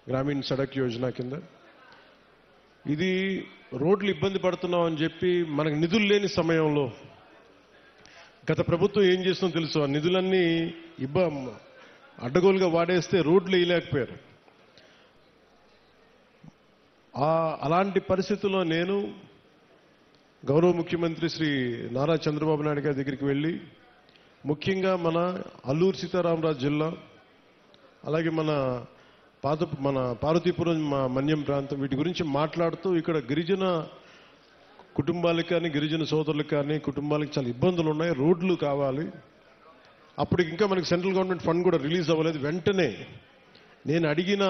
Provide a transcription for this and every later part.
గ్రామీణ సడక్ యోజన కింద. ఇది రోడ్లు ఇబ్బంది పడుతున్నాం అని చెప్పి మనకు నిధులు లేని సమయంలో గత ప్రభుత్వం ఏం చేస్తుందో తెలుసు. ఆ నిధులన్నీ అడ్డగోలుగా వాడేస్తే రోడ్లు వేయలేకపోయారు. అలాంటి పరిస్థితుల్లో నేను గౌరవ ముఖ్యమంత్రి శ్రీ నారా చంద్రబాబు నాయుడు గారి దగ్గరికి వెళ్ళి ముఖ్యంగా మన అల్లూరు సీతారామరాజు జిల్లా, అలాగే మన పార్వతీపురం మన్యం ప్రాంతం, వీటి గురించి మాట్లాడుతూ ఇక్కడ గిరిజన కుటుంబాలకు కానీ గిరిజన సోదరులకు కానీ కుటుంబాలకు చాలా ఇబ్బందులు ఉన్నాయి, రోడ్లు కావాలి. అప్పటికి ఇంకా మనకి సెంట్రల్ గవర్నమెంట్ ఫండ్ కూడా రిలీజ్ అవ్వలేదు. వెంటనే నేను అడిగిన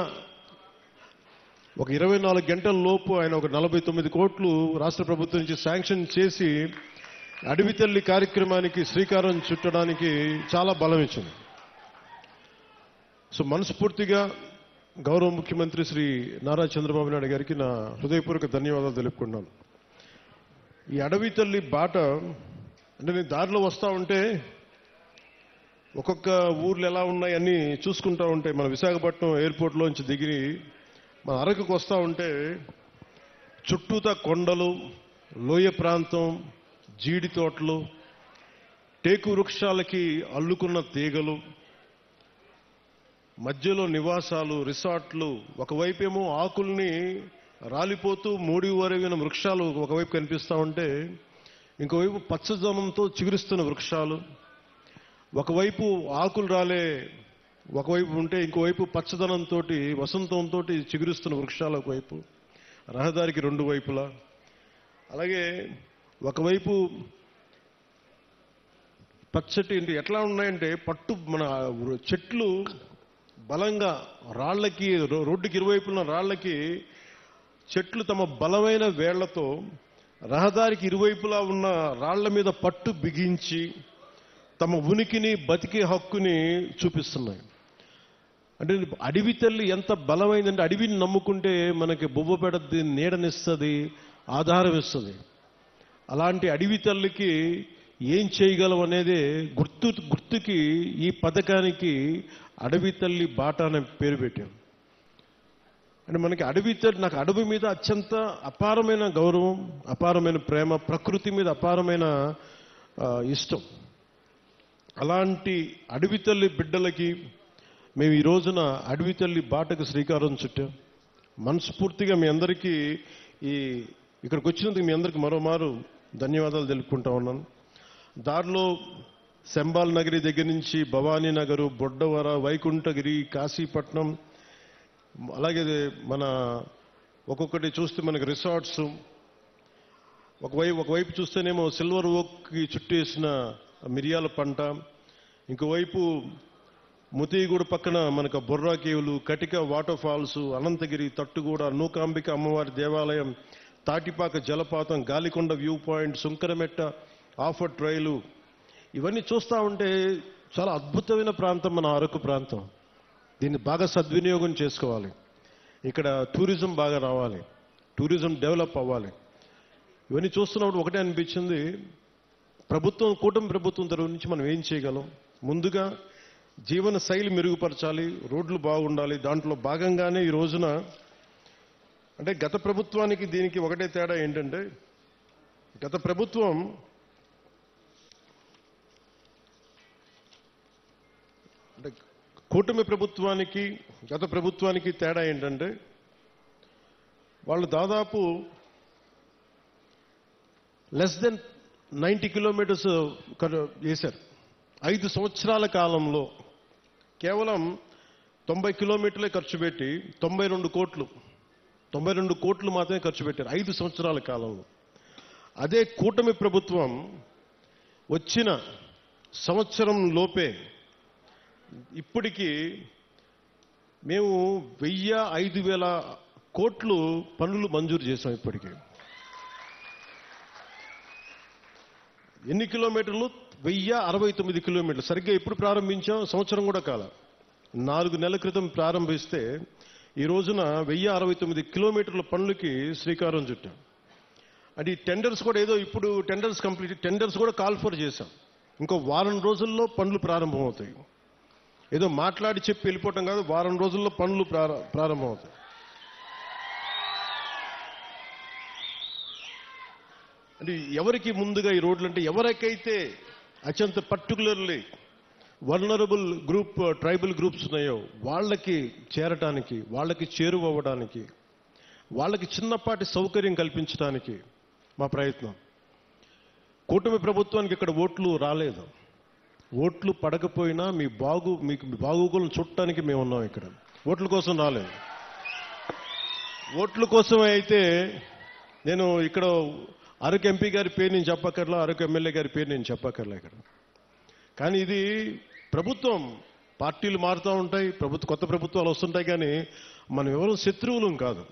ఒక 24 గంటల లోపు ఆయన ఒక 49 కోట్లు రాష్ట్ర ప్రభుత్వం నుంచి శాంక్షన్ చేసి అడవి తల్లి కార్యక్రమానికి శ్రీకారం చుట్టడానికి చాలా బలం ఇచ్చింది. సో మనస్ఫూర్తిగా గౌరవ ముఖ్యమంత్రి శ్రీ నారా చంద్రబాబు నాయుడు గారికి నా హృదయపూర్వక ధన్యవాదాలు తెలుపుకున్నాను. ఈ అడవి తల్లి బాట అంటే నేను దారిలో వస్తూ ఉంటే ఒక్కొక్క ఊర్లు ఎలా ఉన్నాయి అన్నీ చూసుకుంటూ ఉంటే మన విశాఖపట్నం ఎయిర్పోర్ట్లోంచి దిగి మన అరకుకు వస్తూ ఉంటే చుట్టూతా కొండలు, లోయ ప్రాంతం, జీడి తోటలు, టేకు వృక్షాలకి అల్లుకున్న తీగలు, మధ్యలో నివాసాలు, రిసార్ట్లు, ఒకవైపేమో ఆకుల్ని రాలిపోతూ మూడి వరగిన వృక్షాలు ఒకవైపు కనిపిస్తూ ఉంటే ఇంకోవైపు పచ్చదనంతో చిగురిస్తున్న వృక్షాలు, ఒకవైపు ఆకులు రాలే ఒకవైపు ఉంటే ఇంకోవైపు పచ్చదనంతో వసంతంతో చిగురిస్తున్న వృక్షాలు ఒకవైపు, రహదారికి రెండు వైపులా. అలాగే ఒకవైపు పచ్చటి ఎట్లా ఉన్నాయంటే పట్టు మన చెట్లు బలంగా రాళ్లకి, రోడ్డుకి ఇరువైపున రాళ్లకి చెట్లు తమ బలమైన వేళ్లతో రహదారికి ఇరువైపులా ఉన్న రాళ్ల మీద పట్టు బిగించి తమ ఉనికిని బతికే హక్కుని చూపిస్తున్నాయి. అంటే అడవి తల్లి ఎంత బలమైందంటే అడవిని నమ్ముకుంటే మనకి బొవ్వ పెడద్ది, నీడనిస్తుంది, ఆధారం ఇస్తుంది. అలాంటి అడవి తల్లికి ఏం చేయగలం అనేది గుర్తుకి ఈ పథకానికి అడవి తల్లి బాట అనే పేరు పెట్టాం. అంటే మనకి అడవి తల్లి, నాకు అడవి మీద అత్యంత అపారమైన గౌరవం, అపారమైన ప్రేమ, ప్రకృతి మీద అపారమైన ఇష్టం. అలాంటి అడవి తల్లి బిడ్డలకి మేము ఈ రోజున అడవి తల్లి బాటకు శ్రీకారం చుట్టాం. మనస్ఫూర్తిగా మీ అందరికీ ఇక్కడికి వచ్చినందుకు మీ అందరికీ మరోమారు ధన్యవాదాలు తెలుపుకుంటా ఉన్నాను. దారిలో శంబాల్ నగరి దగ్గర నుంచి భవానీ నగరు, బొడ్డవర, వైకుంఠగిరి, కాశీపట్నం, అలాగే మన ఒక్కొక్కటి చూస్తే మనకి రిసార్ట్స్, ఒకవైపు చూస్తేనేమో సిల్వర్ ఓక్కి చుట్టేసిన మిరియాల పంట, ఇంకోవైపు ముతిగూడ పక్కన మనకు బొర్రా కేవులు, కటిక వాటర్ ఫాల్స్, అనంతగిరి, తట్టుగూడ, నూకాంబిక అమ్మవారి దేవాలయం, తాటిపాక జలపాతం, గాలికొండ వ్యూ పాయింట్, సుంకరమెట్ట ఆఫర్ ట్రైలు, ఇవన్నీ చూస్తూ ఉంటే చాలా అద్భుతమైన ప్రాంతం మన అరకు ప్రాంతం. దీన్ని బాగా సద్వినియోగం చేసుకోవాలి. ఇక్కడ టూరిజం బాగా రావాలి, టూరిజం డెవలప్ అవ్వాలి. ఇవన్నీ చూస్తున్నప్పుడు ఒకటే అనిపించింది, కూటమి ప్రభుత్వం తరఫు నుంచి మనం ఏం చేయగలం. ముందుగా జీవన శైలి మెరుగుపరచాలి, రోడ్లు బాగుండాలి. దాంట్లో భాగంగానే ఈ రోజున అంటే గత ప్రభుత్వానికి దీనికి ఒకటే తేడా ఏంటంటే, గత ప్రభుత్వం అంటే కూటమి ప్రభుత్వానికి గత ప్రభుత్వానికి తేడా ఏంటంటే, వాళ్ళు దాదాపు లెస్ దెన్ 90 కిలోమీటర్స్ వేశారు. 5 సంవత్సరాల కాలంలో కేవలం 90 కిలోమీటర్లే ఖర్చు పెట్టి 92 కోట్లు మాత్రమే ఖర్చు పెట్టారు 5 సంవత్సరాల కాలంలో. అదే కూటమి ప్రభుత్వం వచ్చిన సంవత్సరం లోపే ఇప్పటికీ మేము 1000-5000 కోట్లు పనులు మంజూరు చేశాం. ఇప్పటికీ ఎన్ని కిలోమీటర్లు? 1069 కిలోమీటర్లు. సరిగ్గా ఎప్పుడు ప్రారంభించాం? సంవత్సరం కూడా కాల, 4 నెలల క్రితం ప్రారంభిస్తే ఈ రోజున 1069 కిలోమీటర్ల పనులకి శ్రీకారం చుట్టాం. అంటే ఈ టెండర్స్ కూడా ఏదో ఇప్పుడు టెండర్స్ కూడా కాల్ ఫర్ చేశాం. ఇంకో వారం రోజుల్లో పనులు ప్రారంభమవుతాయి. ఏదో మాట్లాడి చెప్పి వెళ్ళిపోవటం కాదు, వారం రోజుల్లో పనులు ప్రారంభమవుతాయి. అంటే ఎవరికి ముందుగా ఈ రోడ్లు అంటే ఎవరికైతే అత్యంత particularly vulnerable group tribal groups ఉన్నాయో వాళ్ళకి చేరటానికి, వాళ్ళకి చేరువవ్వడానికి, వాళ్ళకి చిన్నపాటి సౌకర్యం కల్పించడానికి మా ప్రయత్నం. కూటమి ప్రభుత్వానికి ఇక్కడ ఓట్లు రాలేదు. ఓట్లు పడకపోయినా మీకు బాగోగులను చుట్టానికి మేము ఉన్నాం. ఇక్కడ ఓట్ల కోసం రాలేదు. ఓట్ల కోసమే అయితే నేను ఇక్కడ అరకు ఎంపీ గారి పేరు నేను చెప్పక్కర్లా, అరకు ఎమ్మెల్యే గారి పేరు నేను చెప్పక్కర్లా ఇక్కడ. కానీ ఇది ప్రభుత్వం, పార్టీలు మారుతూ ఉంటాయి, కొత్త ప్రభుత్వాలు వస్తుంటాయి, కానీ మనం ఎవరు శత్రువులం కాదు.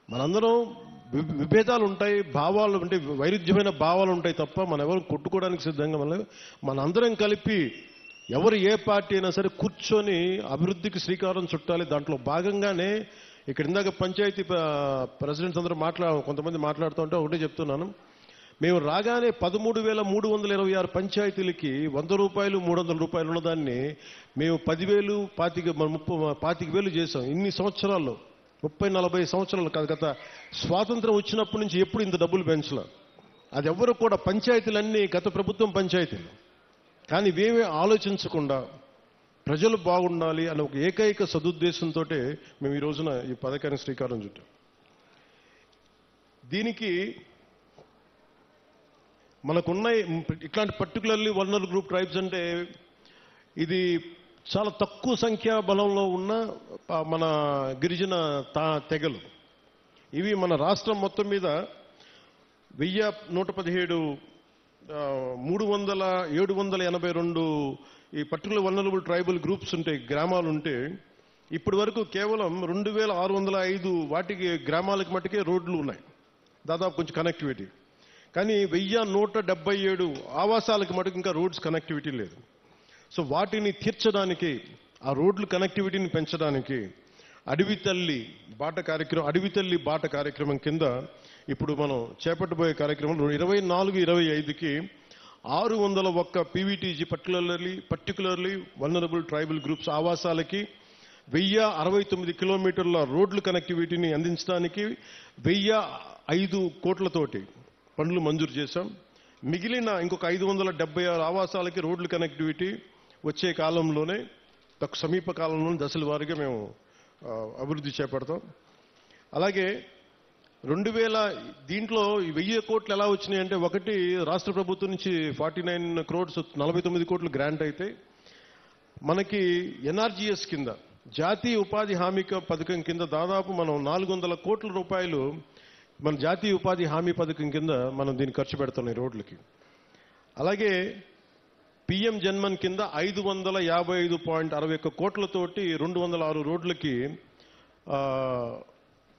మనందరం విభేదాలు ఉంటాయి, భావాలు అంటే వైరుధ్యమైన భావాలు ఉంటాయి తప్ప మనం ఎవరు కొట్టుకోవడానికి సిద్ధంగా మనందరం కలిపి ఎవరు ఏ పార్టీ అయినా సరే కూర్చొని అభివృద్ధికి శ్రీకారం చుట్టాలి. దాంట్లో భాగంగానే ఇక్కడ ఇందాక పంచాయతీ ప్రెసిడెంట్స్ అందరూ కొంతమంది మాట్లాడుతూ ఉంటే ఒకటే చెప్తున్నాను. మేము రాగానే 13,326 పంచాయతీలకి 100 రూపాయలు 300 రూపాయలు ఉన్నదాన్ని మేము 10,000 25,000 చేశాం. ఇన్ని సంవత్సరాల్లో 30-40 సంవత్సరాలు కాదు, గత స్వాతంత్రం వచ్చినప్పటి నుంచి ఎప్పుడు ఇంత డబ్బులు పెంచలే. అది ఎవరు కూడా, పంచాయతీలన్నీ గత ప్రభుత్వం పంచాయతీలు. కానీ ఇవేమీ ఆలోచించకుండా ప్రజలు బాగుండాలి అనే ఒక ఏకైక సదుద్దేశంతో మేము ఈ రోజున ఈ పథకానికి శ్రీకారం చుట్టాం. దీనికి మనకున్న ఇట్లాంటి పర్టికులర్లీ వల్నరబుల్ గ్రూప్ ట్రైబ్స్ అంటే ఇది చాలా తక్కువ సంఖ్యా బలంలో ఉన్న మన గిరిజన తెగలు. ఇవి మన రాష్ట్రం మొత్తం మీద 1117 782 ఈ పర్టికులర్ వల్నరబుల్ ట్రైబల్ గ్రూప్స్ ఉంటాయి, గ్రామాలు ఉంటే ఇప్పటి వరకు కేవలం 2605 వాటికి గ్రామాలకు మట్టుకే రోడ్లు ఉన్నాయి, దాదాపు కొంచెం కనెక్టివిటీ. కానీ 1177 ఆవాసాలకు మటుకు ఇంకా రోడ్స్ కనెక్టివిటీ లేదు. సో వాటిని తీర్చడానికి, ఆ రోడ్లు కనెక్టివిటీని పెంచడానికి అడవి తల్లి బాట కార్యక్రమం కింద ఇప్పుడు మనం చేపట్టబోయే కార్యక్రమం 24-25కి 601 PVTG particularly vulnerable tribal groups ఆవాసాలకి 1069 కిలోమీటర్ల రోడ్లు కనెక్టివిటీని అందించడానికి 1005 కోట్లతోటి పనులు మంజూరు చేశాం. మిగిలిన ఇంకొక 576 ఆవాసాలకి రోడ్లు కనెక్టివిటీ వచ్చే కాలంలోనే, సమీప కాలంలోనే దశల వారీగా మేము అభివృద్ధి చేపడతాం. అలాగే 2000 దీంట్లో 1000 కోట్లు ఎలా వచ్చినాయంటే, ఒకటి రాష్ట్ర ప్రభుత్వం నుంచి 49 crores 49 కోట్లు గ్రాంట్ అయితే, మనకి ఎన్ఆర్జీఎస్ కింద జాతీయ ఉపాధి హామీ పథకం కింద దాదాపు మనం 400 కోట్ల రూపాయలు మన జాతీయ ఉపాధి హామీ పథకం కింద మనం దీన్ని ఖర్చు పెడుతున్నాం ఈ రోడ్లకి. అలాగే పిఎం జన్మన్ కింద 555.61 కోట్లతోటి 206 రోడ్లకి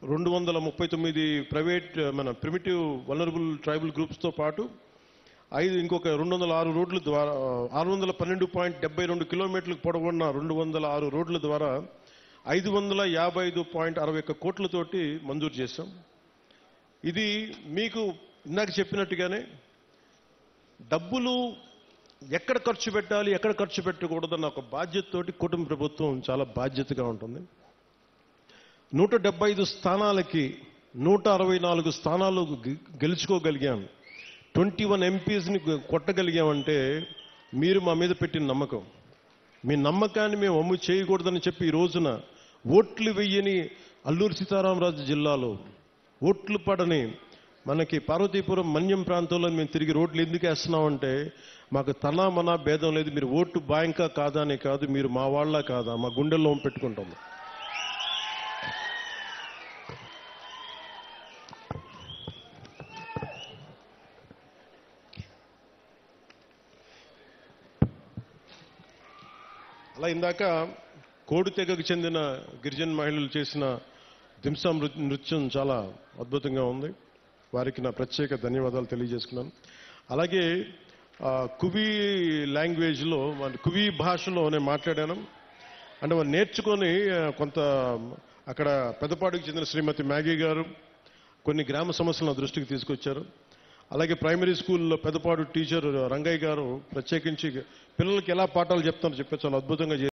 239 ప్రైవేట్ మన ప్రిమిటివ్ వల్నరబుల్ ట్రైబల్ గ్రూప్స్తో పాటు ఇంకొక 206 రోడ్ల ద్వారా 612.72 కిలోమీటర్లకు పొడవున్న 206 రోడ్ల ద్వారా 555.61 కోట్లతోటి మంజూరు చేశాం. ఇది మీకు ఇందాక చెప్పినట్టుగానే డబ్బులు ఎక్కడ ఖర్చు పెట్టాలి, ఎక్కడ ఖర్చు పెట్టకూడదన్న ఒక బాధ్యతతోటి కుటుంబ ప్రభుత్వం చాలా బాధ్యతగా ఉంటుంది. 175 స్థానాలకి 164 స్థానాలు గెలుచుకోగలిగాం. 21 ఎంపీస్ని కొట్టగలిగామంటే మీరు మా మీద పెట్టిన నమ్మకం. మీ నమ్మకాన్ని మేము అమ్ము చేయకూడదని చెప్పి ఈ రోజున ఓట్లు వెయ్యని అల్లూరు సీతారామరాజు జిల్లాలో ఓట్లు పడని మనకి పార్వతీపురం మన్యం ప్రాంతంలో మేము తిరిగి రోడ్లు ఎందుకు వేస్తున్నామంటే, మాకు తనా మనా భేదం లేదు. మీరు ఓటు బ్యాంకా కాదా అనే కాదు, మీరు మా వాళ్ళ కాదా, మా గుండెల్లో పెట్టుకుంటాము. అలా ఇందాక కోడి తెగకు చెందిన గిరిజన మహిళలు చేసిన దింసా నృత్యం చాలా అద్భుతంగా ఉంది. వారికి నా ప్రత్యేక ధన్యవాదాలు తెలియజేసుకున్నాను. అలాగే కువి లాంగ్వేజ్లో, కువి భాషలో నేను మాట్లాడాను. అంటే వాళ్ళు నేర్చుకొని కొంత అక్కడ పెద్దపాడుకు చెందిన శ్రీమతి మ్యాగీ గారు కొన్ని గ్రామ సమస్యలను దృష్టికి తీసుకొచ్చారు. అలాగే ప్రైమరీ స్కూల్లో పెద్దపాడు టీచర్ రంగయ్య గారు ప్రత్యేకించి పిల్లలకి ఎలా పాఠాలు చెప్తారో చెప్పి చాలా అద్భుతంగా